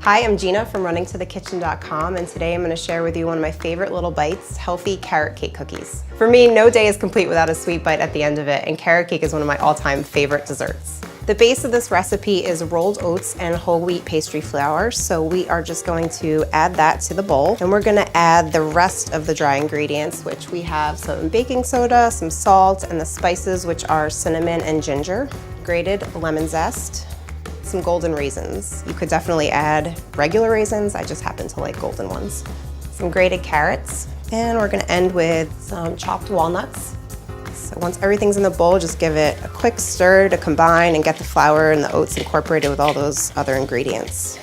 Hi, I'm Gina from runningtothekitchen.com, and today I'm going to share with you one of my favorite little bites, healthy carrot cake cookies. For me, no day is complete without a sweet bite at the end of it, and carrot cake is one of my all-time favorite desserts. The base of this recipe is rolled oats and whole wheat pastry flour, so we are just going to add that to the bowl, and we're going to add the rest of the dry ingredients, which we have some baking soda, some salt, and the spices, which are cinnamon and ginger, grated lemon zest, some golden raisins. You could definitely add regular raisins, I just happen to like golden ones. Some grated carrots, and we're gonna end with some chopped walnuts. So once everything's in the bowl, just give it a quick stir to combine and get the flour and the oats incorporated with all those other ingredients.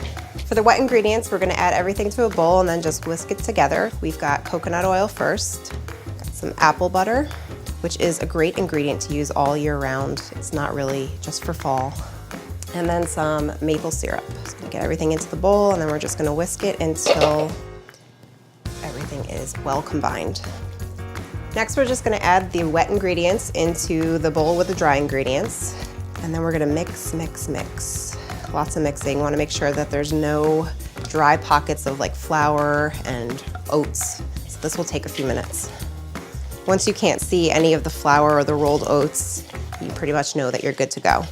For the wet ingredients, we're gonna add everything to a bowl and then just whisk it together. We've got coconut oil first, got some apple butter, which is a great ingredient to use all year round. It's not really just for fall. And then some maple syrup. So gonna get everything into the bowl, and then we're just gonna whisk it until everything is well combined. Next, we're just gonna add the wet ingredients into the bowl with the dry ingredients. And then we're gonna mix, mix, mix. Lots of mixing. You wanna make sure that there's no dry pockets of like flour and oats. So this will take a few minutes. Once you can't see any of the flour or the rolled oats, you pretty much know that you're good to go.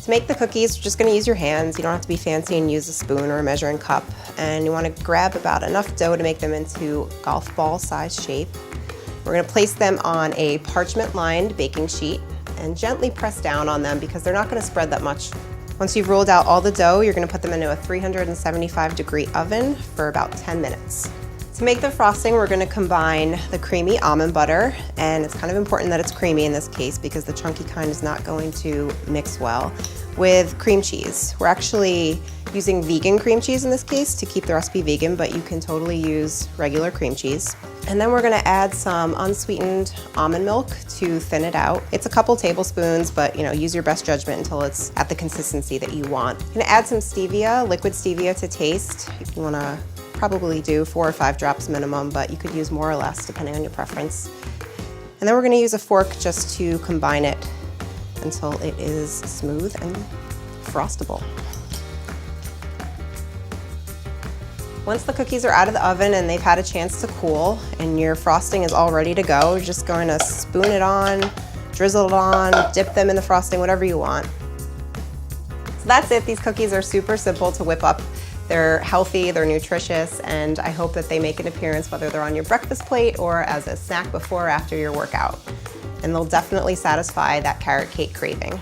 To make the cookies, you're just gonna use your hands. You don't have to be fancy and use a spoon or a measuring cup. And you wanna grab about enough dough to make them into golf ball size shape. We're gonna place them on a parchment lined baking sheet and gently press down on them because they're not gonna spread that much. Once you've rolled out all the dough, you're gonna put them into a 375-degree oven for about 10 minutes. To make the frosting, we're gonna combine the creamy almond butter, and it's kind of important that it's creamy in this case because the chunky kind is not going to mix well, with cream cheese. We're actually using vegan cream cheese in this case to keep the recipe vegan, but you can totally use regular cream cheese. And then we're gonna add some unsweetened almond milk to thin it out. It's a couple tablespoons, but use your best judgment until it's at the consistency that you want. You're gonna add some stevia, liquid stevia to taste. If you wanna probably do 4 or 5 drops minimum, but you could use more or less depending on your preference. And then we're gonna use a fork just to combine it until it is smooth and frostable. Once the cookies are out of the oven and they've had a chance to cool and your frosting is all ready to go, you're just going to spoon it on, drizzle it on, dip them in the frosting, whatever you want. So that's it. These cookies are super simple to whip up. They're healthy, they're nutritious, and I hope that they make an appearance whether they're on your breakfast plate or as a snack before or after your workout. And they'll definitely satisfy that carrot cake craving.